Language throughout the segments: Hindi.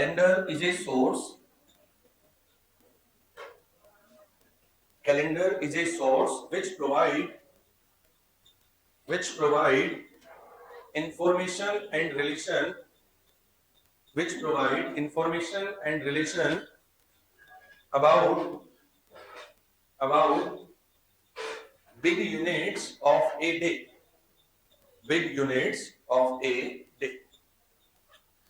Calendar is a source. Calendar is a source which provide information and relation, about big units of a day. Big units of a day.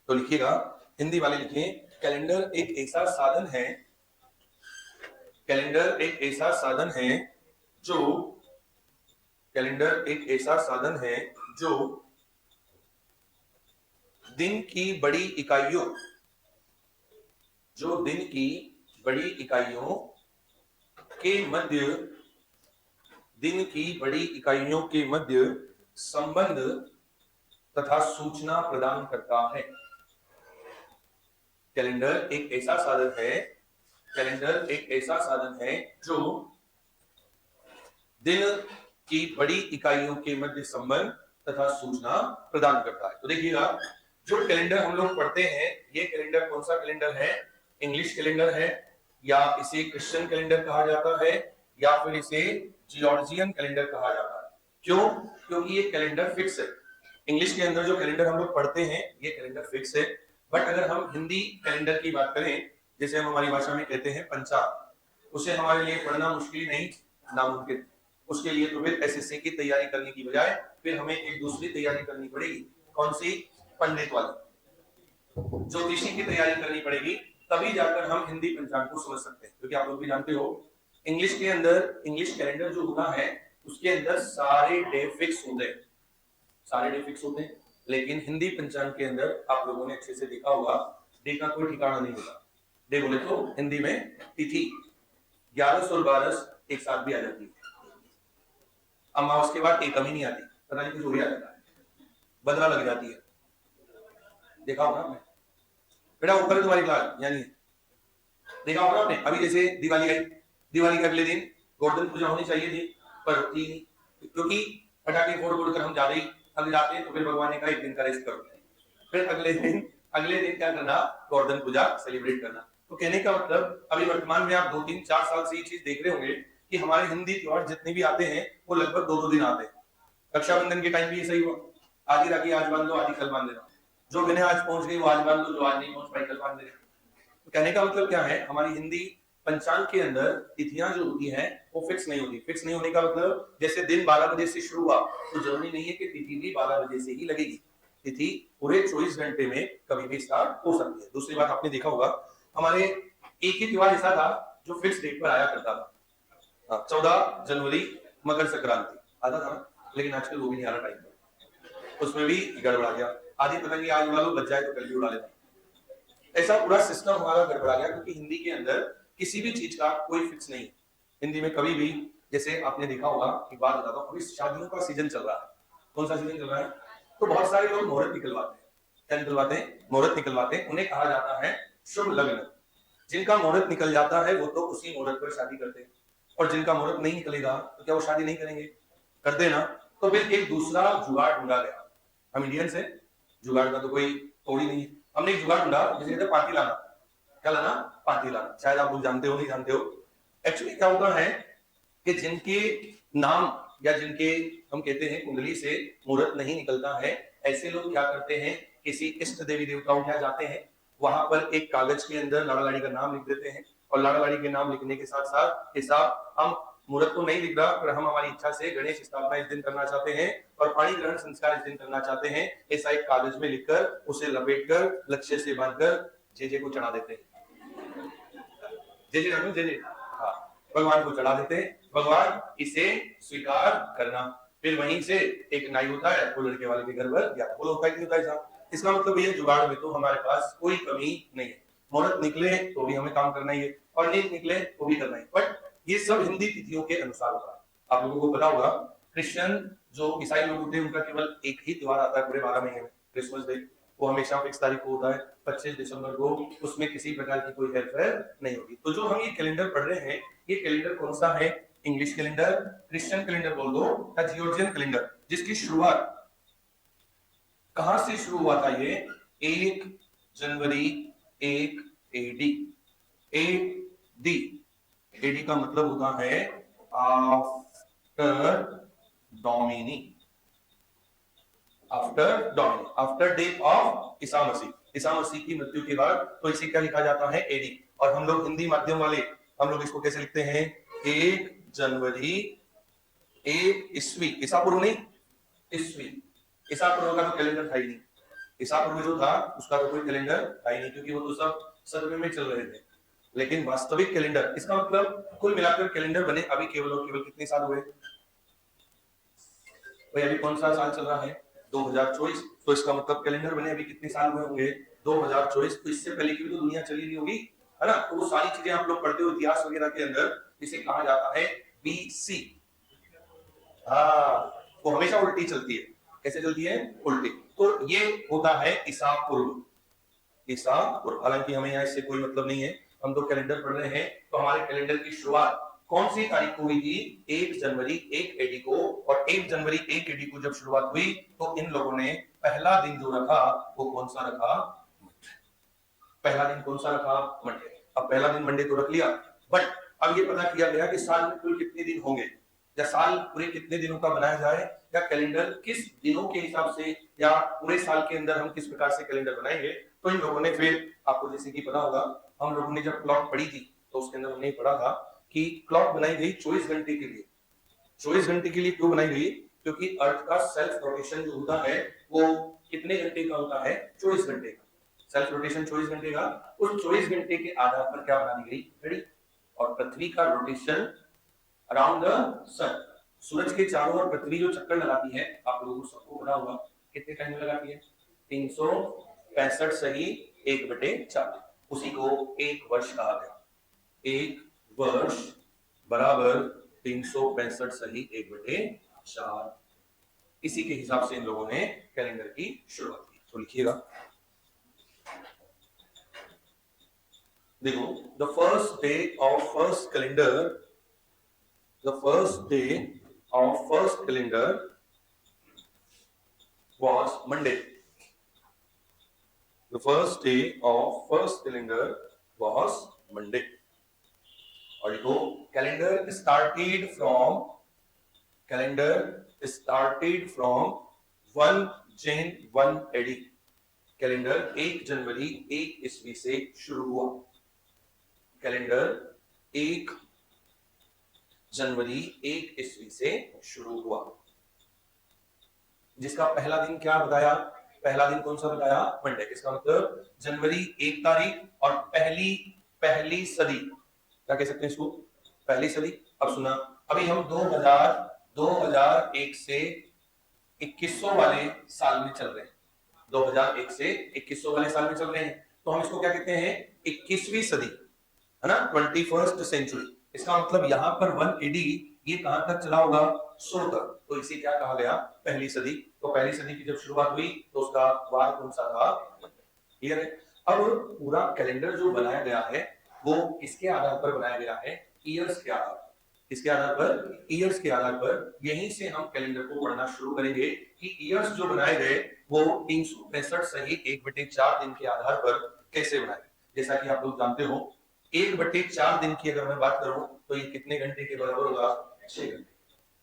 तो लिखिएगा, हिंदी वाले लिखें, कैलेंडर एक ऐसा साधन है, कैलेंडर एक ऐसा साधन है जो दिन की बड़ी इकाइयों के मध्य संबंध तथा सूचना प्रदान करता है। कैलेंडर एक ऐसा साधन है जो दिन की बड़ी इकाइयों के मध्य संबंध तथा सूचना प्रदान करता है। तो देखिएगा, जो कैलेंडर हम लोग पढ़ते हैं, ये कैलेंडर कौन सा कैलेंडर है? इंग्लिश कैलेंडर है, या इसे क्रिश्चियन कैलेंडर कहा जाता है, या फिर इसे जॉर्जियन कैलेंडर कहा जाता है। क्यों? क्योंकि ये कैलेंडर फिक्स है। इंग्लिश के अंदर जो कैलेंडर हम लोग पढ़ते हैं, ये कैलेंडर फिक्स है। बट अगर हम हिंदी कैलेंडर की बात करें, जैसे हम हमारी भाषा में कहते हैं पंचांग, उसे हमारे लिए पढ़ना मुश्किल नहीं, नामुमकिन। उसके लिए तो फिर एसएससी की तैयारी करने की बजाय फिर हमें एक दूसरी तैयारी करनी पड़ेगी। कौन सी? पंडित वाली, ज्योतिषी की तैयारी करनी पड़ेगी, तभी जाकर हम हिंदी पंचांग को समझ सकते हैं। क्योंकि आप लोग भी जानते हो, इंग्लिश के अंदर इंग्लिश कैलेंडर जो होता है, उसके अंदर सारे डे फिक्स होते हैं, लेकिन हिंदी पंचांग के अंदर आप लोगों ने अच्छे से देखा होगा, डे का कोई ठिकाना नहीं होता। डे बोले तो हिंदी में तिथि 11 और 12 एक साथ भी आ जाती है। अमावस के बाद एकम ही नहीं आती, पता नहीं कुछ हो गया जाता है, बदला लग जाती है। देखा होगा आपने बेटा, ऊपर तुम्हारी क्लास यानी देखा होगा आपने। अभी जैसे दिवाली आई, दिवाली के अगले दिन गोवर्धन पूजा होनी चाहिए थी, पर होती नहीं, क्योंकि पटाखे फोड़ कर हम ज्यादा ही थक जाते हैं। तो फिर भगवान ने कहा एक दिन का रेस्ट करो, फिर अगले दिन क्या करना? गोवर्धन पूजा सेलिब्रेट करना। तो कहने का मतलब, अभी वर्तमान में आप 2-3-4 साल से ये चीज देख रहे होंगे कि हमारे हिंदी त्योहार जितने भी आते हैं वो लगभग 2-2 दिन आते हैं। रक्षाबंधन के टाइम भी ये सही हुआ, आधी राखी आज बांध लो, आधी कल बांध देना। जो मैंने आज पहुंच गई वो आज बांध लो, जो आज नहीं पहुंच पाई कल बांध देना। तो कहने का मतलब क्या है, हमारी हिंदी पंचांग के अंदर तिथियां जो होती हैं वो फिक्स नहीं होती। फिक्स नहीं होने का मतलब, जैसे दिन 12 बजे से शुरू हुआ तो जरूरी नहीं है कि तिथि भी 12 बजे से ही लगेगी। तिथि पूरे 24 घंटे में कभी भी स्टार्ट हो सकती है। दूसरी बात, आपने देखा होगा, हमारे एक ही त्योहार ऐसा था जो फिक्स डेट पर आया करता था। 14 जनवरी मकर संक्रांति आता था ना, लेकिन आजकल वो भी नहीं आ रहा टाइम पर, उसमें भी गड़बड़ा गया। आधी पतंग आज उड़ा लो, बच जाए तो कल भी उड़ा लेना। ऐसा पूरा सिस्टम हमारा गड़बड़ा गया, क्योंकि हिंदी के अंदर किसी भी चीज का कोई फिक्स नहीं। हिंदी में कभी भी, जैसे आपने देखा होगा, एक बात बताता हूँ, अभी शादियों का सीजन चल रहा है। कौन सा सीजन चल रहा है? तो बहुत सारे लोग मुहूर्त निकलवाते हैं। क्या निकलवाते हैं? मुहूर्त निकलवाते हैं। उन्हें कहा जाता है शुभ लग्न। जिनका मुहूर्त निकल जाता है वो तो उसी मुहूर्त पर शादी करते हैं, और जिनका मुहूर्त नहीं निकलेगा तो क्या वो शादी नहीं करेंगे? करते ना। तो फिर एक दूसरा जुगाड़ ढूंढा गया। हम इंडियंस हैं, जुगाड़ का तो कोई तोड़ ही नहीं है। हमने एक जुगाड़ ढूंढा, जिसे कहते हैं पार्टी लाना। क्या लाना? पार्टी लाना। शायद आप लोग जानते हो, नहीं जानते हो। एक्चुअली क्या होता है कि जिनके नाम या जिनके हम कहते हैं कुंडली से मुहूर्त नहीं निकलता है, ऐसे लोग क्या करते हैं, किसी इष्ट देवी देवताओं के यहाँ जाते हैं, वहां पर एक कागज के अंदर लाड़ा लाड़ी का नाम लिख देते हैं, और लाड़ा लाड़ी के नाम लिखने के साथ साथ हिसाब, हम मुहूर्त तो नहीं लिख रहा, पर हम हमारी इच्छा से गणेश स्थापना इस दिन करना चाहते हैं और पाणी ग्रहण संस्कार इस दिन करना चाहते हैं, ऐसा एक कागज में लिखकर उसे लपेटकर लक्ष्य से बांधकर जे को चढ़ा देते हैं। जे हाँ, भगवान को चढ़ा देते हैं। भगवान इसे स्वीकार करना। फिर वहीं से एक नाई होता है, वो लड़के वाले के घर पर या वो होता है कि होता है साहब। इसका मतलब ये, जुगाड़ में तो हमारे पास कोई कमी नहीं है। मुहूर्त निकले तो भी हमें काम करना ही है, और नहीं निकले तो भी करना ही। बट ये सब हिंदी तिथियों के अनुसार होता है। आप लोगों को पता होगा, क्रिश्चियन जो ईसाई लोग होते हैं, उनका केवल एक ही त्योहार आता है पूरे 12 महीने में, क्रिसमस डे। वो हमेशा फिक्स तारीख को होता है, 25 दिसंबर को। उसमें किसी प्रकार की कोई हेरफेर नहीं होगी। तो जो हम ये कैलेंडर पढ़ रहे हैं, ये कैलेंडर कौन सा है? इंग्लिश कैलेंडर, क्रिश्चियन कैलेंडर बोल दो, या जॉर्जियन कैलेंडर, जिसकी शुरुआत कहां से शुरू हुआ था? ये 1 जनवरी एक एडी। एडी, एडी का मतलब होता है after domini, after domini, after death of Isa Masih, Isa Masih की मृत्यु के बाद, तो इसे क्या लिखा जाता है? एडी। और हम लोग हिंदी माध्यम वाले, हम लोग इसको कैसे लिखते हैं? 1 जनवरी 1 ईस्वी, ईसा पूर्व नहीं, ईस्वी। ईसा पूर्व का तो कैलेंडर था ही नहीं, ईसा पूर्व जो था उसका तो कोई कैलेंडर था ही नहीं, क्योंकि वो तो सब सर्वे में चल रहे थे। लेकिन वास्तविक कैलेंडर, इसका मतलब कुल मिलाकर कैलेंडर बने अभी केवल और केवल कितने साल हुए भाई? अभी कौन सा साल चल रहा है? 2024। तो इसका मतलब कैलेंडर बने अभी कितने साल हुए होंगे? 2024। तो इससे पहले की भी तो दुनिया चली नहीं होगी, है ना? तो वो सारी चीजें आप लोग पढ़ते हो इतिहास वगैरह के अंदर, इसे कहा जाता है बीसी। हाँ, वो हमेशा उल्टी चलती है। कैसे चलती है? उल्टी। तो ये होता है ईसा पूर्व, ईसा पूर्व। हालांकि हमें यहाँ इससे कोई मतलब नहीं है, हम तो कैलेंडर पढ़ रहे हैं। तो हमारे कैलेंडर की शुरुआत कौन सी तारीख को हुई थी? 1 जनवरी 1 एडी को। और 1 जनवरी 1 एडी को जब शुरुआत हुई तो इन लोगों ने पहला दिन जो रखा वो कौन सा रखा? पहला दिन कौन सा रखा? मंडे। अब पहला दिन मंडे तो रख लिया, बट अब ये पता किया गया कि साल में कुल कितने दिन होंगे, या साल पूरे कितने दिनों का बनाया जाए, या कैलेंडर किस दिनों के हिसाब से, या पूरे साल के अंदर हम किस प्रकार से कैलेंडर बनाएंगे। तो इन लोगों ने फिर, आपको जैसे कि पता होगा, हम लोगों ने जब क्लॉक पढ़ी थी तो उसके अंदर हमने पढ़ा था कि क्लॉक बनाई गई 24 घंटे के लिए। 24 घंटे के लिए क्यों बनाई गई? क्योंकि अर्थ का सेल्फ रोटेशन जो होता है वो कितने घंटे का होता है? 24 घंटे का। सेल्फ रोटेशन 24 घंटे का। उस 24 घंटे के आधार पर क्या बना दी गई? घड़ी। और पृथ्वी का रोटेशन अराउंड द सन, सूरज के चारों ओर पृथ्वी जो चक्कर लगाती है, आप लोगों को सबको पता होगा कितने टाइम में लगाती है? 365 सही 1/4। उसी को एक वर्ष कहा गया। एक वर्ष बराबर 365 सही 1/4। इसी के हिसाब से इन लोगों ने कैलेंडर की शुरुआत की। तो लिखिएगा, देखो, the first day of first calendar, the first day of first calendar was Monday. The first day of first calendar was Monday. और देखो, calendar started from 1 Jan 1 AD. Calendar 1 जनवरी 1 ईस्वी से शुरू हुआ। कैलेंडर 1 जनवरी 1 ईस्वी से शुरू हुआ, जिसका पहला दिन क्या बताया? पहला दिन कौन सा बताया? मंडे। इसका मतलब जनवरी 1 तारीख और पहली सदी, क्या कह सकते हैं इसको? पहली सदी। अब सुना, अभी हम 2001 से 2100 वाले साल में चल रहे हैं। 2001 से 2100 वाले साल में चल रहे हैं, तो हम इसको क्या कहते हैं? 21वीं सदी, है ना? 21st century. इसका मतलब यहाँ पर 1 एडी ये कहां तक चला होगा? 100 तक। तो इसे क्या कहा गया? पहली सदी। तो पहली सदी की जब शुरुआत हुई तो उसका वार कौन सा था? क्लियर है? अब पूरा कैलेंडर जो बनाया गया है वो किसके आधार पर बनाया गया है? ईयर्स के आधार पर। किसके आधार पर? ईयर्स के आधार पर। यहीं से हम कैलेंडर को पढ़ना शुरू करेंगे कि ईयर्स जो बनाए गए वो 365 सही 1/4 दिन के आधार पर कैसे बनाए। जैसा कि आप लोग जानते हो, 1/4 दिन की अगर मैं बात करूं तो ये कितने घंटे के बराबर होगा? 6 घंटे।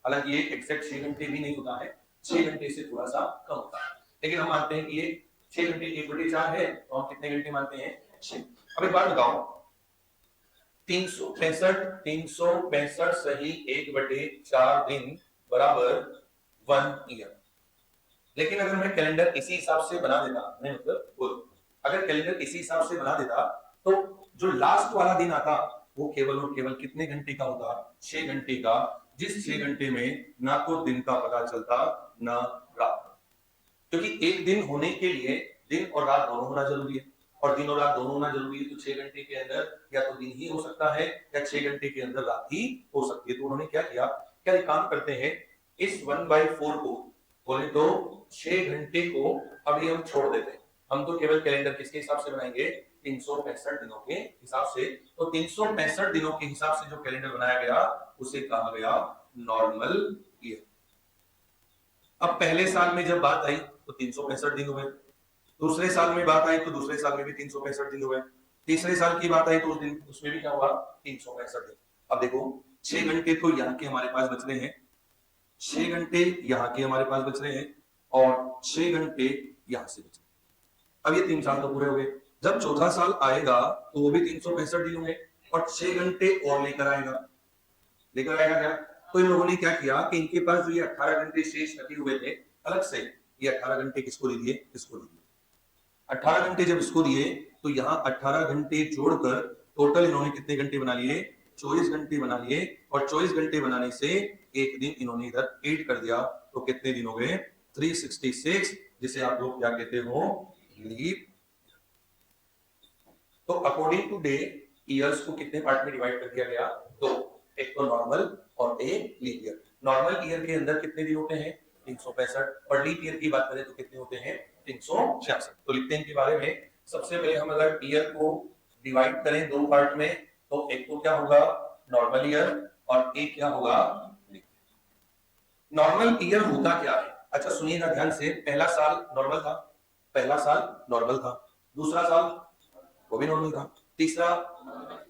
हालांकि ये एग्जैक्ट 6 घंटे भी नहीं होता है, 6 घंटे से थोड़ा सा कम होता है, लेकिन हम मानते हैं कि ये 6 घंटे 1/4 है, तो हम कितने घंटे मानते हैं? 6। अब एक बात बताओ, 365 सही 1/4 दिन बराबर 1 ईयर। लेकिन अगर मैं कैलेंडर इसी हिसाब से बना देता, मैं मतलब बोलो, अगर कैलेंडर इसी हिसाब से बना देता तो जो लास्ट वाला दिन आता वो केवल और केवल कितने घंटे का होता? 6 घंटे का। जिस 6 घंटे में ना तो दिन का पता चलता ना रात, क्योंकि एक दिन होने के लिए दिन और रात दोनों होना जरूरी है, और दिन और रात दोनों होना जरूरी है। तो 6 घंटे के अंदर या तो दिन ही हो सकता है या 6 घंटे के अंदर रात ही हो सकती है। तो उन्होंने क्या किया? क्या एक काम करते हैं, इस 1/4 को बोले तो 6 घंटे को अभी हम छोड़ देते हैं। हम तो केवल कैलेंडर किसके हिसाब से बनाएंगे? 365 दिनों के हिसाब से। तो 365 दिनों के हिसाब से जो कैलेंडर बनाया गया उसे कहा गया नॉर्मल ईयर। अब पहले साल में जब बात आई तो 365 दिन हुए, दूसरे साल में बात आई तो दूसरे साल में भी 365 दिन हुए। तीसरे साल की बात आई तो उस दिन उसमें भी क्या हुआ, 365 दिन। अब देखो 6 घंटे तो यहाँ के हमारे पास बच रहे हैं, 6 घंटे यहाँ के हमारे पास बच रहे हैं और 6 घंटे यहाँ से बच रहे हैं। अब ये 3 साल तो पूरे हो गए। जब चौथा साल आएगा तो वो भी 365 दिन होंगे और 6 घंटे और लेकर आएगा क्या? तो इन लोगों ने क्या किया कि इनके पास जो ये 18 घंटे शेष रखे हुए थे अलग से, ये 18 घंटे किसको दे दिए, इसको दे दिए। 18 घंटे जब इसको दिए तो यहाँ 18 घंटे जोड़कर टोटल इन्होंने कितने घंटे बना लिए, 24 घंटे बना लिए और 24 घंटे बनाने से एक दिन इन्होंने इधर ऐड कर दिया तो कितने दिन हो गए, 366, जिसे आप लोग क्या कहते हो, लीप। तो अकॉर्डिंग टू डे ईयर्स को कितने पार्ट में डिवाइड कर दिया गया, तो एक तो नॉर्मल और एक लीप ईयर। नॉर्मल ईयर के अंदर कितने दिन होते हैं, 365, और लीप ईयर की बात करें तो कितने होते हैं, 366। तो लिखते हैं इनके बारे में। सबसे पहले हम अगर ईयर को डिवाइड करें दो पार्ट में तो एक तो क्या होगा, नॉर्मल ईयर, और एक क्या होगा, लीप ईयर। नॉर्मल ईयर होता क्या है, अच्छा सुनिएगा ध्यान से। पहला साल नॉर्मल था, पहला साल नॉर्मल था, दूसरा साल वो भी नॉर्मल था, तीसरा,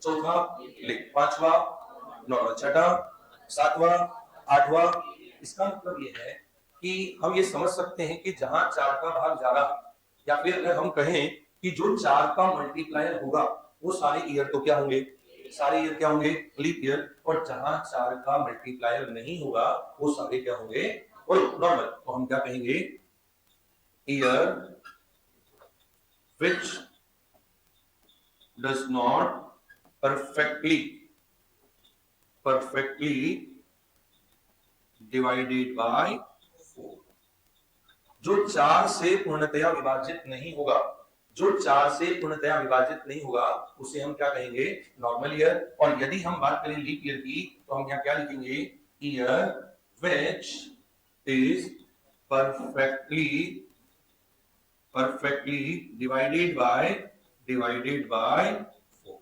चौथा, लीप, पांचवा नॉर्मल, छठा, सातवां, आठवां। इसका मतलब ये है कि हम ये समझ सकते हैं कि जहां 4 का भाग जा रहा है, या फिर अगर हम कहें कि जो 4 का मल्टीप्लायर होगा वो सारे ईयर तो क्या होंगे, सारे ईयर क्या होंगे, लीप ईयर। और जहां 4 का मल्टीप्लायर नहीं होगा वो सारे क्या होंगे, वो नॉर्मल। तो हम क्या कहेंगे, year which does not perfectly divided by 4, जो 4 से पूर्णतया विभाजित नहीं होगा, जो 4 से पूर्णतया विभाजित नहीं होगा उसे हम क्या कहेंगे, नॉर्मल ईयर। और यदि हम बात करें लीप ईयर की तो हम यहाँ क्या लिखेंगे, year which is perfectly divided by 4।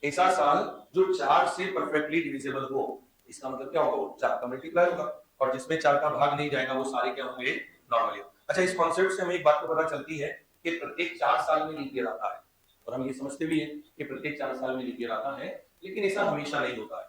ऐसा साल जो 4 से परफेक्टली डिविजिबल हो, इसका मतलब क्या होगा, 4 का मल्टीप्लाई होगा, और जिसमें 4 का भाग नहीं जाएगा वो सारे क्या होंगे, नॉर्मल ईयर। अच्छा, इस कॉन्सेप्ट से हमें एक बात तो पता चलती है कि प्रत्येक 4 साल में लीप ईयर आता है, और हम ये समझते भी हैं कि प्रत्येक 4 साल में लीप ईयर आता है, लेकिन ऐसा हमेशा नहीं होता है।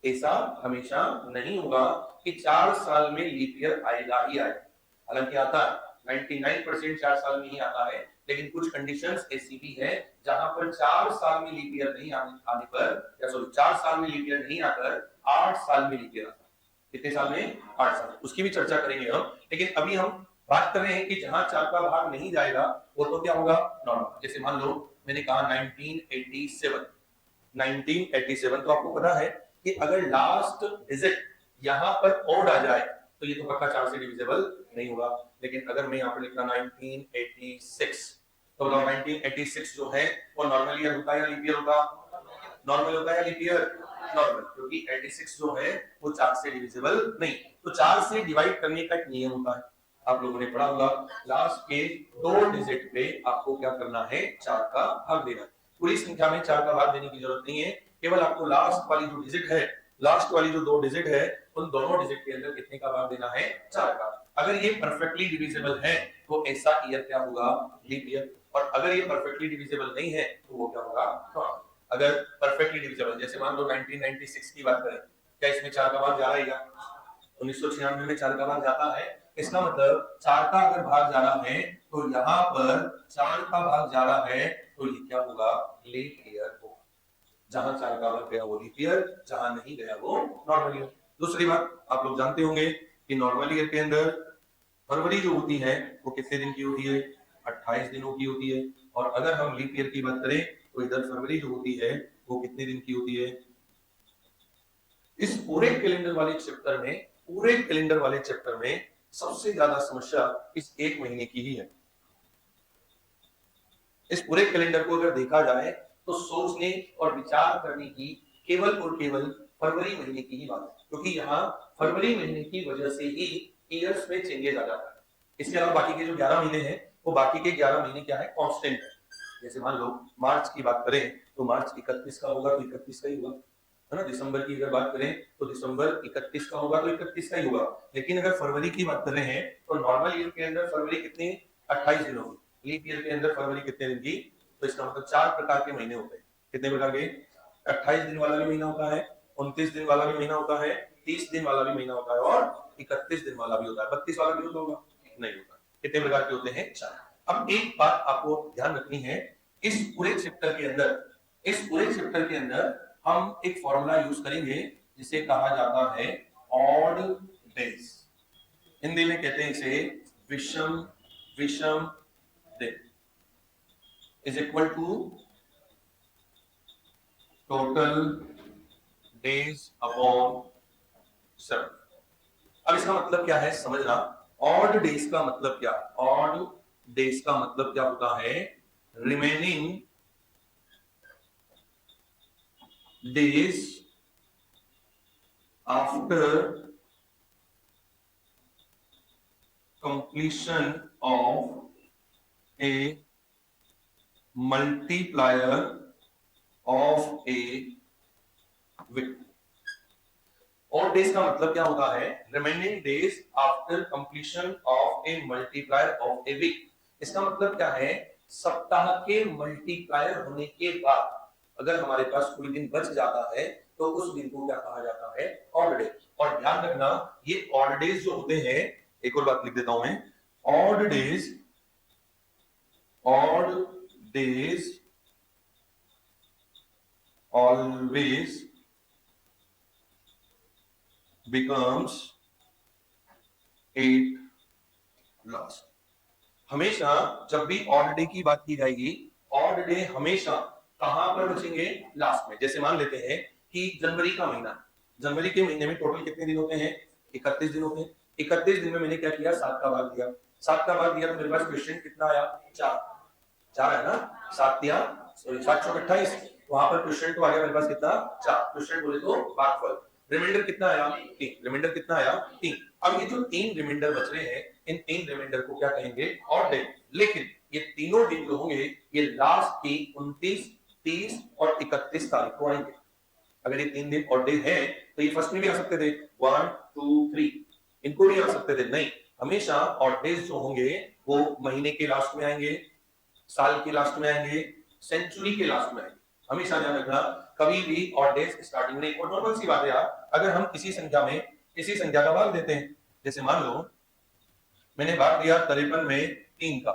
ऐसा हमेशा नहीं होगा कि 4 साल में लीप ईयर आएगा ही आएगा। हालांकि आता है, 99% 4 साल में ही आता है, लेकिन कुछ कंडीशंस ऐसी भी है जहां पर 4 साल में लीप ईयर नहीं आने पर, या सॉरी 4 साल में लीप ईयर नहीं आकर 8 साल में लीप ईयर आता है। कितने साल में, 8 साल। उसकी भी चर्चा करेंगे हम, लेकिन अभी हम बात कर रहे हैं कि जहां 4 का भाग नहीं जाएगा वो तो क्या होगा, नॉर्मल। जैसे मान लो मैंने कहा 1987, तो आपको पता है कि अगर लास्ट डिजिट यहां पर ओड आ जाए तो ये तो पक्का 4 से डिविजिबल नहीं होगा। लेकिन अगर मैं यहाँ पर लिखता 1986, तो बताओ 1986 जो है वो नॉर्मल ईयर होता है या लीप ईयर होता, नॉर्मल होता है या लीप ईयर, नॉर्मल, क्योंकि 86 जो है वो 4 से डिविजिबल नहीं। तो 4 से डिवाइड करने का एक नियम होता है, आप लोगों ने पढ़ा होगा, लास्ट के 2 डिजिट पे आपको क्या करना है, 4 का भाग देना है। पूरी संख्या में 4 का भाग देने की जरूरत नहीं है, केवल आपको लास्ट वाली जो डिजिट है, लास्ट वाली जो 2 डिजिट है, उन दोनों डिजिट के अंदर कितने का भाग देना है, 4 का। अगर ये परफेक्टली डिविजिबल है तो ऐसा ईयर क्या होगा, लीप ईयर। और अगर ये परफेक्टली डिविजिबल नहीं है तो वो क्या होगा, नॉर्मल। अगर परफेक्टली डिविजिबल, जैसे मान लो 1996 की बात करें, क्या इसमें 4 का भाग जा रहा है क्या, 1996 में 4 का भाग जाता है। इसका मतलब 4 का अगर भाग जा रहा है तो यहाँ पर 4 का भाग जा रहा है तो ये क्या होगा, लीप ईयर होगा। जहां 4 का भाग गया वो लीप ईयर, जहां नहीं गया वो नॉर्मल ईयर। दूसरी बात आप लोग जानते होंगे कि नॉर्मल ईयर के अंदर फरवरी जो होती है वो कितने दिन की होती है, 28 दिनों की होती है। और अगर हम लीप ईयर की बात करें तो इधर फरवरी जो होती है वो कितने दिन की होती है। इस पूरे कैलेंडर वाले चैप्टर में सबसे ज्यादा समस्या इस एक महीने की ही है। इस पूरे कैलेंडर को अगर देखा जाए तो सोचने और विचार करने की केवल और केवल फरवरी महीने की ही बात है, क्योंकि यहाँ फरवरी महीने की वजह से ही ईयर्स में चेंजेस आ जाता है। इसके अलावा बाकी के जो 11 महीने हैं वो बाकी के 11 महीने क्या है, कांस्टेंट है। जैसे मान लो मार्च की बात करें तो मार्च 31 का होगा तो 31 का ही होगा, है ना। दिसंबर की अगर बात करें तो दिसंबर 31 का होगा तो 31 का ही होगा। लेकिन अगर फरवरी की बात कर रहे हैं तो नॉर्मल ईयर के अंदर फरवरी कितनी, 28 दिन होगी। लीप ईयर के अंदर फरवरी कितने दिन की, तो इसका मतलब 4 प्रकार के महीने होते हैं। कितने प्रकार के? 28 दिन वाला भी महीना होता है, 29 दिन वाला भी महीना होता है, 30 दिन वाला भी महीना होता है और 31 दिन वाला भी होता है। 32 वाला भी होगा? नहीं होता। कितने प्रकार के होते हैं? 4। अब एक बात आपको ध्यान रखनी है, इस पूरे चैप्टर के अंदर हम एक फॉर्मूला यूज करेंगे जिसे कहा जाता है ऑड डेज। हिंदी में कहते हैं इसे विषम दिन is equal to total days upon 7। अब इसका मतलब क्या है समझना। ऑड डेज का मतलब क्या? ऑड डेज का मतलब क्या होता है? Remaining days after completion of a multiplier of a week। और डेज का मतलब क्या होता है? Remaining days after completion of a multiplier of a week. इसका मतलब क्या है? सप्ताह के मल्टीप्लायर होने के बाद अगर हमारे पास कोई दिन बच जाता है तो उस दिन को क्या कहा जाता है? Odd day. और ध्यान रखना ये ऑड डेज जो होते हैं, एक और बात लिख देता हूं मैं, odd days always becomes 8 last. हमेशा जब भी ऑड डे की बात की जाएगी, ऑड डे हमेशा कहां पर बचेंगे? लास्ट में। जैसे मान लेते हैं कि जनवरी का महीना, जनवरी के महीने में टोटल कितने दिन होते हैं? 31 दिन होते हैं। 31 दिन में मैंने क्या किया? 7 का भाग दिया। 7 का भाग दिया तो मेरे पास क्वेश्चन कितना आया? 4 है ना। 7 दिया, सॉरी 7 चौक 28, वहां पर क्वेश्चन तो आ गया मेरे पास कितना? 4। क्वेश्चन बोले तो भागफल। रिमाइंडर कितना आया? 3। रिमाइंडर कितना आया? 3। अब ये जो 3 रिमाइंडर बच रहे हैं, इन 3 रिमाइंडर को क्या कहेंगे? Odd day. लेकिन ये तीनों दिन जो होंगे ये लास्ट की 29, 30 और 31 तारीख को आएंगे। अगर ये 3 दिन ऑड डे है तो ये फर्स्ट में भी आ सकते थे, 1 2 3, इनको भी आ सकते थे। नहीं, हमेशा ऑड डेज जो होंगे वो महीने के लास्ट में आएंगे, साल के लास्ट में आएंगे, सेंचुरी के लास्ट में आएंगे। हमेशा ध्यान रखना, कभी भी ऑड डेज स्टार्टिंग में। और नॉर्मल सी बात है यार, अगर हम किसी संख्या का भाग देते हैं, जैसे मान लो मैंने भाग दिया 53 में 3 का,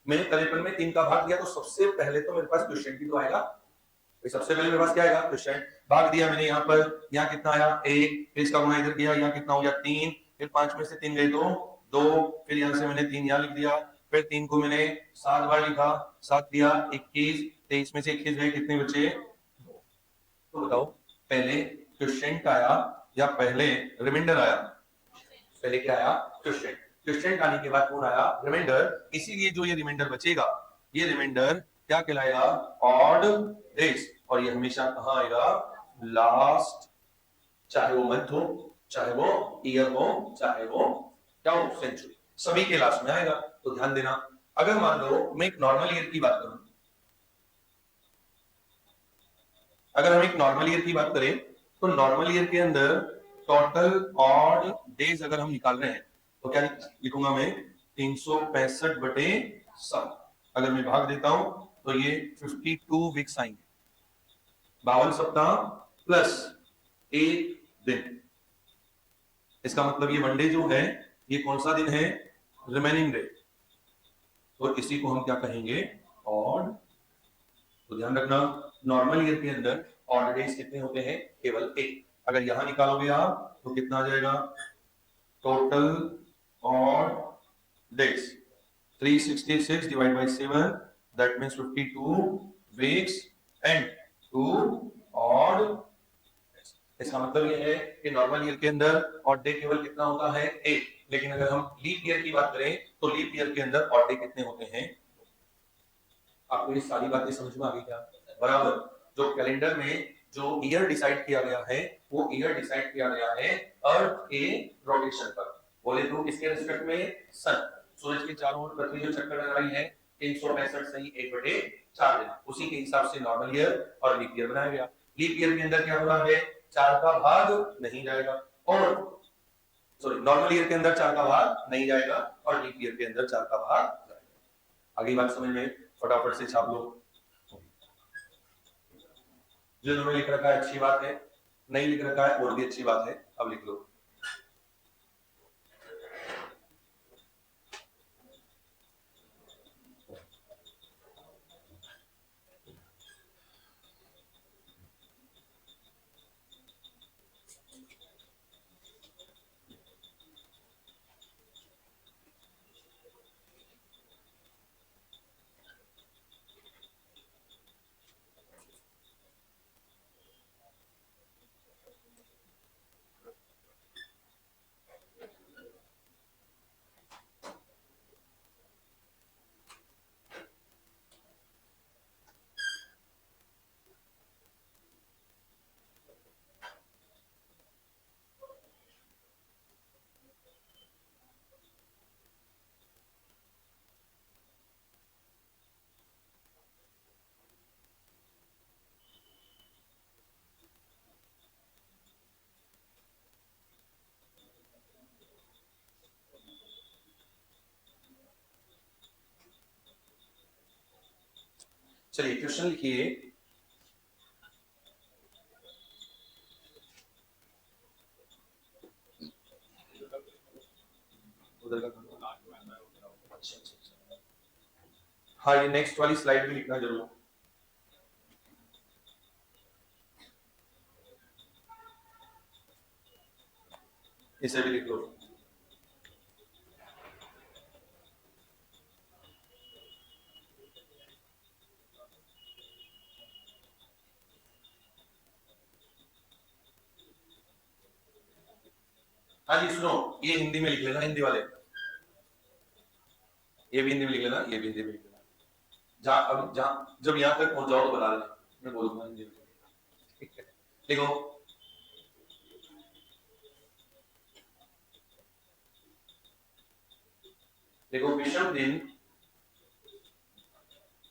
मैंने 53 में 3 का भाग दिया तो सबसे पहले तो मेरे पास क्वेश्चन की तो आएगा। सबसे पहले मेरे पास क्या आएगा? क्वेश्चन। भाग दिया मैंने यहाँ पर, यहाँ कितना आया? 1, फिर इसका गुणा इधर किया, यहाँ कितना हो गया? 3, फिर 5 में से 3 गए तो 2, फिर यहाँ से मैंने 3 यहाँ लिख दिया, फिर 3 को मैंने 7 बार लिखा, 7 दिया 21, 23 में से 21 गए, कितने बचे? 2। तो बताओ पहले क्वेश्चन आया या पहले रिमाइंडर आया? पहले क्या आया? क्वेश्चन। क्वेश्चन आने के बाद कौन आया? रिमाइंडर। इसीलिए जो ये रिमाइंडर बचेगा, ये रिमाइंडर क्या कहलाएगा? Odd days. और ये हमेशा कहां आएगा? लास्ट। चाहे वो मंथ हो, चाहे वो ईयर हो, चाहे वो क्या हो? सेंचुरी, सभी के लास्ट में आएगा। तो ध्यान देना, अगर मान लो मैं एक नॉर्मल ईयर की बात करूं, अगर हम एक नॉर्मल ईयर की बात करें तो नॉर्मल ईयर के अंदर टोटल ऑड डेज अगर हम निकाल रहे हैं तो क्या लिखूंगा मैं? 365 बटे 7। अगर मैं भाग देता हूं तो ये 52 वीक्स आएंगे, 52 सप्ताह प्लस 1 दिन। इसका मतलब ये वनडे जो है ये कौन सा दिन है? Remaining day. तो इसी को हम क्या कहेंगे? ऑड। तो ध्यान रखना, नॉर्मल ईयर के अंदर ऑड डेज कितने होते हैं? केवल 1। अगर यहां निकालोगे आप तो कितना आ जाएगा? Total odd days 366 divide by 7, that means 52 weeks and 2 odd. इसका मतलब ये है कि नॉर्मल ईयर के अंदर ऑड डे केवल कितना होता है? 1। लेकिन अगर हम लीप ईयर की बात करें तो लीप ईयर के अंदर ऑड डे कितने होते हैं? आपको ये सारी बातें समझ में आ गई क्या? बराबर। जो कैलेंडर में जो ईयर डिसाइड किया गया है वो ईयर डिसाइड किया गया है अर्थ के रोटेशन पर। बोले तो इसके रिस्पेक्ट में सन, सूरज के चारों ओर पृथ्वी जो चक्कर लगा रही है 365 सही 1/4 दिन, उसी के हिसाब से नॉर्मल ईयर और लीप ईयर बनाया गया। लीप ईयर के अंदर क्या हो रहा है? 4 का भाग नहीं जाएगा, और सॉरी नॉर्मल ईयर के अंदर 4 का भाग नहीं जाएगा और लीप ईयर के अंदर 4 का भाग जाएगा। आगे बात समझ में, फटाफट से छाप लो। जो उन्होंने लिख रखा है अच्छी बात है, नहीं लिख रखा है और भी अच्छी बात है, अब लिख लो। चलिए क्वेश्चन लिखिए। उधर का अच्छा। हाँ, ये नेक्स्ट वाली स्लाइड भी लिखना जरूर। इसे भी लिख लो। हाँ जी सुनो, ये हिंदी में लिख लेना, हिंदी वाले ये भी हिंदी में लिख लेना, ये भी हिंदी में लिख लेना। जहाँ जब यहाँ तक पहुंच जाओ तो बता देना, मैं बोलूंगा हिंदी में। देखो देखो, विषम दिन,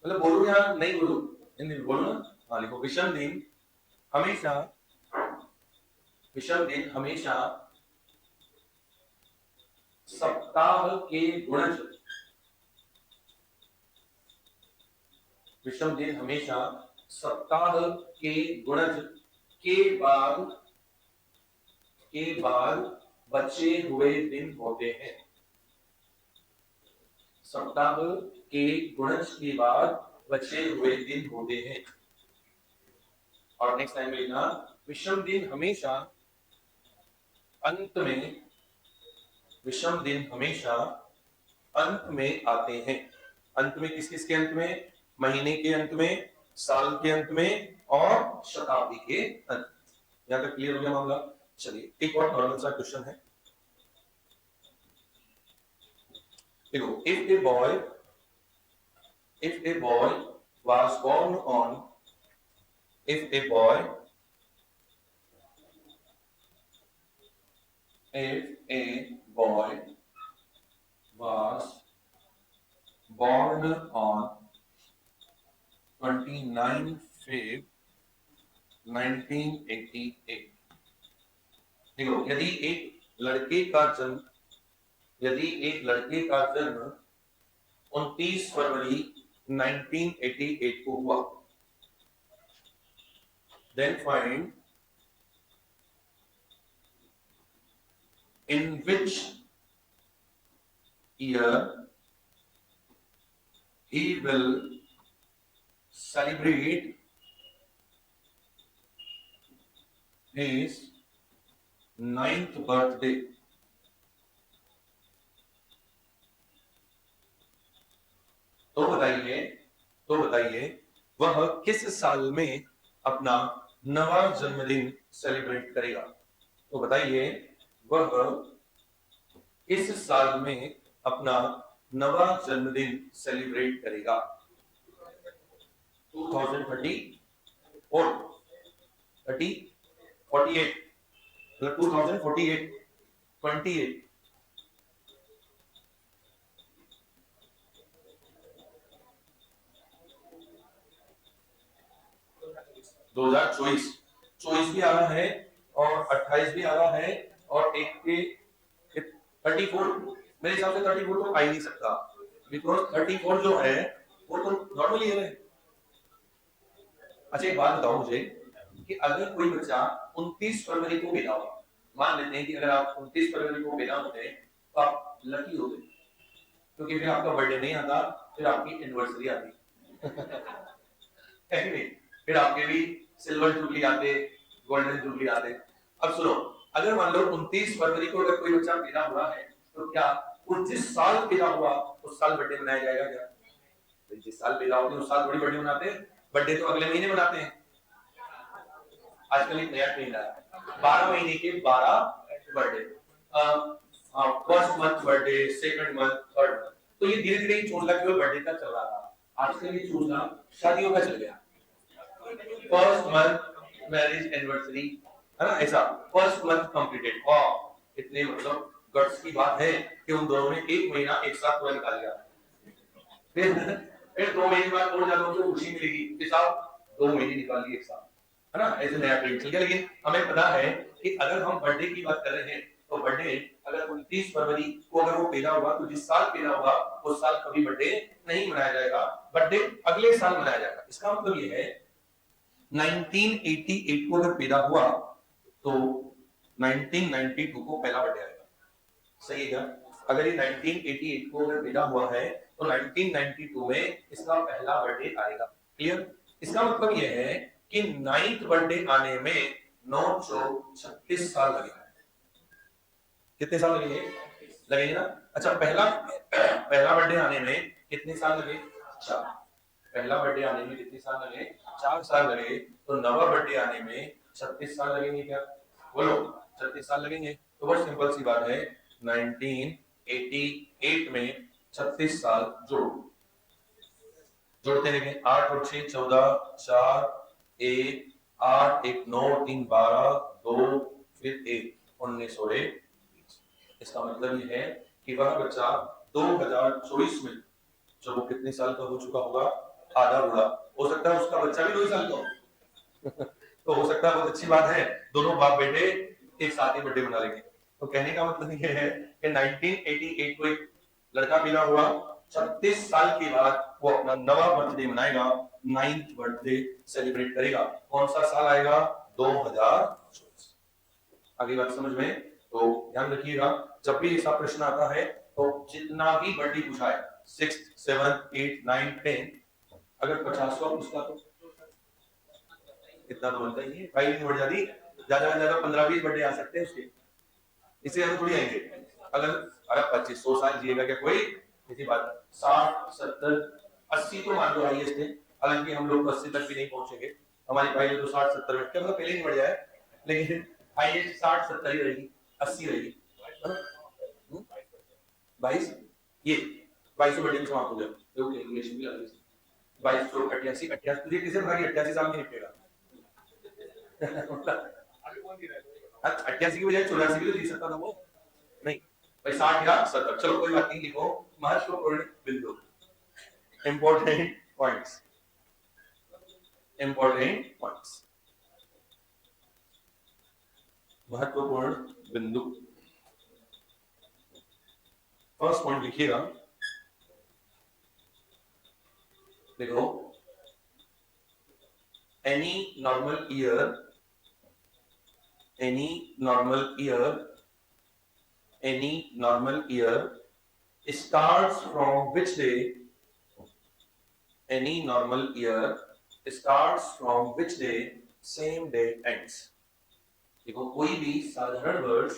मतलब बोलो या नहीं बोलो, हिंदी में बोलो ना। हाँ लिखो, विषम दिन हमेशा, विषम दिन हमेशा सप्ताह के गुणज, विषम दिन हमेशा सप्ताह के गुणज के बाद बचे हुए दिन होते हैं। सप्ताह के गुणज के बाद बचे हुए दिन होते हैं। और नेक्स्ट टाइम में लिखना, विषम दिन हमेशा अंत में, विषम दिन हमेशा अंत में आते हैं। अंत में किस किस के अंत में? महीने के अंत में, साल के अंत में और शताब्दी के अंत। यहां तक क्लियर हो गया मामला। चलिए एक और नॉर्मल सा क्वेश्चन है, देखो, if a boy was born on, if a boy was born on 29 Feb 1988, देखो, यदि एक लड़के का जन्म 29 फरवरी 1988 को हुआ, then find in which year he will celebrate his 9th birthday। तो बताइए वह किस साल में अपना नवा जन्मदिन सेलिब्रेट करेगा। तो बताइए वह किस साल में अपना नवा जन्मदिन सेलिब्रेट करेगा। 2030 और 30 48, मतलब 2048 28 2024 भी आ रहा है और 28 भी आ रहा है और एक के 34, मेरे हिसाब से 34 तो आ ही नहीं सकता, बिकॉज 34 जो है वो तो नॉर्मल ईयर है। अच्छा एक बात बताओ मुझे कि अगर कोई बच्चा 29 फरवरी को पैदा हुआ, मान लेते हैं कि अगर आप 29 फरवरी को पैदा होते हैं तो आप लकी होते, क्योंकि फिर आपका बर्थडे नहीं आता, फिर आपकी एनिवर्सरी आती है कि नहीं? फिर आपके भी सिल्वर जुबली आते, गोल्डन जुबली आते। अब सुनो, अगर मान लो 29 फरवरी को अगर कोई बच्चा पैदा हुआ है तो क्या वो जिस साल पैदा हुआ उस साल बर्थडे मनाया जाएगा क्या? जिस साल पैदा होते उस साल थोड़ी बर्थडे मनाते हैं, बर्थडे तो अगले महीने मनाते हैं। आजकल एक नया ट्रेंड आया, 12 महीने के 12 birthday, first month birthday, second month, third month. तो ये धीरे धीरे चूंडला केवल बर्थडे का चल रहा था, आजकल ये चूंडला शादियों का चल गया। फर्स्ट मंथ मैरिज एनिवर्सरी, है ना, ऐसा फर्स्ट मंथ कंप्लीटेड। वाह, कितने मतलब गट्स की बात है कि उन दोनों ने एक महीना एक साथ पूरा निकाल लिया। फिर 2 महीने बाद और ज्यादा उनको खुशी मिलेगी कि साहब 2 महीने निकाल लिए एक साथ, है ना, ऐसे नया ट्रेंड चल गया। लेकिन हमें पता है कि अगर हम बर्थडे की बात कर रहे हैं तो बर्थडे अगर 29 फरवरी को अगर वो पैदा हुआ तो जिस साल पैदा हुआ उस साल कभी बर्थडे नहीं मनाया जाएगा, बर्थडे अगले साल मनाया जाएगा। इसका मतलब ये है 1988 को अगर पैदा हुआ तो 1992 को पहला बर्थडे आएगा। सही है क्या? अगर ये 1988 को अगर पैदा हुआ है तो 1992 में इसका पहला बर्थडे आएगा। क्लियर? इसका मतलब यह है कि 9th बर्थडे आने में 9 चौक 36 साल लगेगा। कितने साल लगेंगे? लगेंगे ना। अच्छा, पहला बर्थडे आने में कितने साल लगे? 4। पहला बर्थडे आने में कितने साल लगे? 4 साल लगे। तो नवा बर्थडे आने में 36 साल लगेंगे क्या? बोलो, 36 साल लगेंगे। तो बहुत सिंपल सी बात है, 1988 में 36 साल जोड़ते रहेंगे। 8 और 6 14, 4 1 8 1 9 3 12 2 फिर 1 19 और 1। इसका मतलब ये है कि वह बच्चा 2024 में जब वो कितने साल का हो चुका होगा? आधा बूढ़ा। हो सकता है उसका बच्चा भी 2 साल का हो तो हो सकता है, बहुत अच्छी बात है, दोनों बाप बेटे एक साथ ही बर्थडे मना लेंगे। तो कहने का मतलब ये है कि 1988 को एक लड़का पैदा हुआ, 36 साल के बाद वो अपना नवा बर्थडे मनाएगा, 9th बर्थडे सेलिब्रेट करेगा। कौन सा साल आएगा? 2024। आगे बात समझ में? तो ध्यान रखिएगा, जब भी ऐसा प्रश्न आता है तो जितना भी बर्थडे पूछा है, 6th 7th 8th 9th 10th, अगर 50वां पूछता तो इतना तो बनता ही है, फाइल नहीं बढ़ जाती। ज्यादा से ज्यादा 15-20 बर्थडे आ सकते हैं उसके, इससे ज्यादा थोड़ी आएंगे। अगर 2500 साल जिएगा क्या कोई? इसी बात 60 70 80 तो मान लो हाईएस्ट है, हालांकि हम लोग 80 तक भी नहीं पहुंचेंगे, हमारी फाइल तो 60 70 में क्या मतलब पहले ही बढ़ जाए, लेकिन हाईएस्ट 60 70 ही रहेगी, 80 रहेगी। 22 ये 22 बर्थडे में समाप्त हो गया, तो कैलकुलेशन भी लगा 22 तो 88 88 तुझे किसे भाई 88 साल में निपटेगा 88 की बजाय 84 भी तो जी सकता था वो, नहीं भाई 60 या 70, चलो कोई बात नहीं, लिखो महत्वपूर्ण बिंदु, इंपॉर्टेंट पॉइंट्स, इंपॉर्टेंट पॉइंट्स, महत्वपूर्ण बिंदु। फर्स्ट पॉइंट लिखिएगा, देखो, any normal year, any normal year, any normal year starts from which day? Any normal year starts from which day? Same day ends. देखो, कोई भी साधारण वर्ष,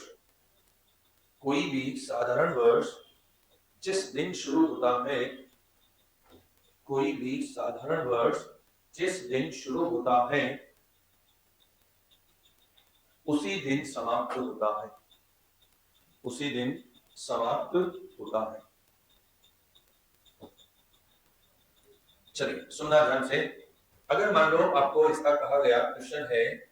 कोई भी साधारण वर्ष जिस दिन शुरू होता है, कोई भी साधारण वर्ष जिस दिन शुरू होता है उसी दिन समाप्त होता है, उसी दिन समाप्त होता है। चलिए सुनना ध्यान से। अगर मान लो आपको इसका कहा गया क्वेश्चन है,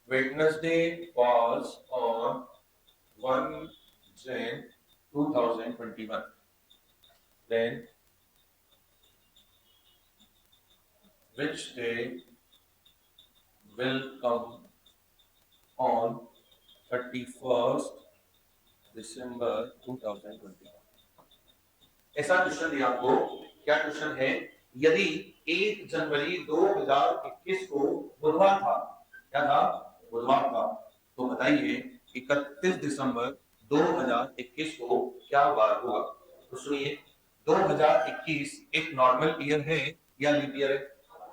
Wednesday was on 1 Jan 2021, then which day will come on 31st दिसंबर 2020। ऐसा क्वेश्चन दिया आपको। क्या क्वेश्चन है? यदि 1 जनवरी 2021 को बुधवार था, क्या था? बुधवार था, तो बताइए 31 दिसंबर 2021 को क्या वार होगा? तो सुनिए, 2021 एक नॉर्मल ईयर है या लीप ईयर है?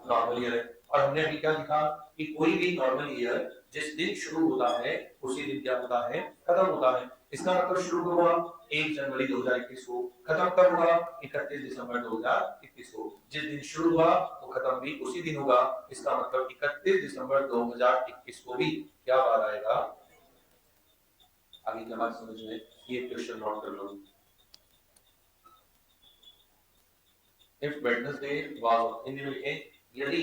नॉर्मल ईयर है। और हमने अभी क्या लिखा कि कोई भी नॉर्मल ईयर जिस दिन शुरू होता है उसी दिन क्या होता है? खत्म होता है। इसका मतलब शुरू हुआ 1 जनवरी 2021 को, खत्म कब हुआ? 31 दिसंबर 2021 को। जिस दिन शुरू हुआ वो खत्म भी उसी दिन होगा। इसका मतलब 31 दिसंबर 2021 को भी क्या वार आएगा? आगे क्या बात समझ में? ये क्वेश्चन नोट कर लो। इफ वेडनेसडे वाज, हिंदी में लिखें, यदि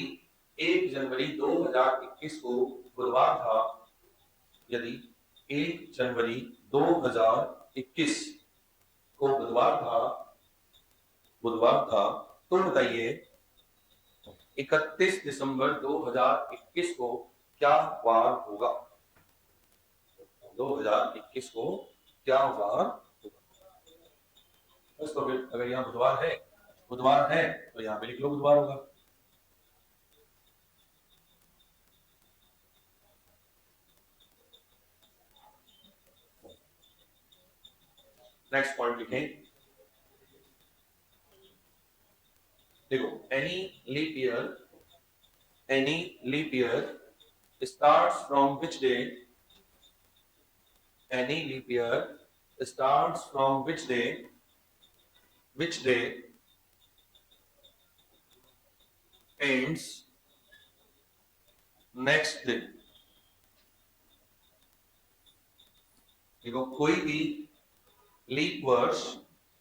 1 जनवरी 2021 को बुधवार था, यदि 1 जनवरी 2021 को बुधवार था, तो बताइए 31 दिसंबर 2021 को क्या वार होगा? 2021 को क्या वार होगा? बस, तो फिर अगर यहाँ बुधवार है तो यहाँ पे लिख लो बुधवार होगा। नेक्स्ट पॉइंट लिखें, देखो, any leap year starts from which day? Any leap year starts from which day? Which day ends next day? देखो, कोई भी लीप वर्ष,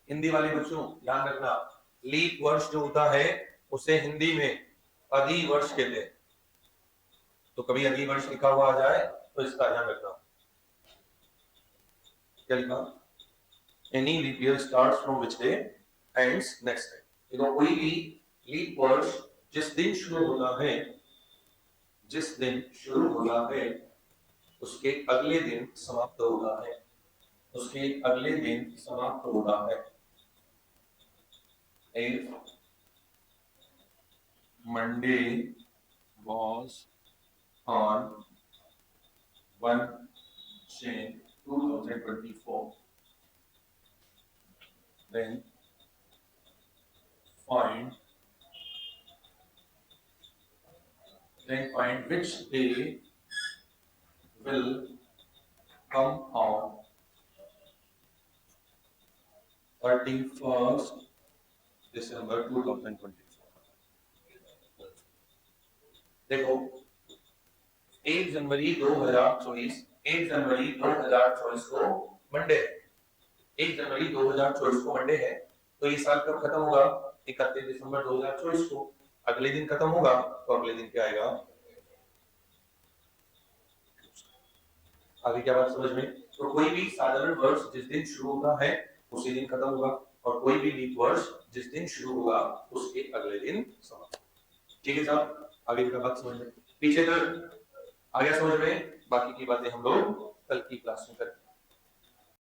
हिंदी वाले बच्चों ध्यान रखना, लीप वर्ष जो होता है उसे हिंदी में अधिवर्ष कहते हैं। तो कभी अधिवर्ष लिखा हुआ आ जाए तो इसका ध्यान रखना। क्या लिखा? Any leap year starts from which day ends next day. देखो, कोई भी लीप वर्ष जिस दिन शुरू होता है उसके अगले दिन समाप्त होता है। If Monday was on 1 Jan 2024, then find which day will come on 31st December 2024। देखो, 1 जनवरी 2024 को मंडे है। 1 जनवरी 2024 को मंडे है, तो ये साल कब खत्म होगा? 31 दिसंबर 2024 को। अगले दिन खत्म होगा तो अगले दिन क्या आएगा? आगे क्या बात समझ में? तो कोई भी साधारण वर्ष जिस दिन शुरू होता है उसी दिन खत्म होगा, और कोई भी लीप वर्ष जिस दिन शुरू होगा उसके अगले दिन समाप्त। ठीक है साहब, आगे क्या बात समझ में? पीछे तक आ गया समझ में? बाकी की बातें हम लोग कल की क्लास में करेंगे।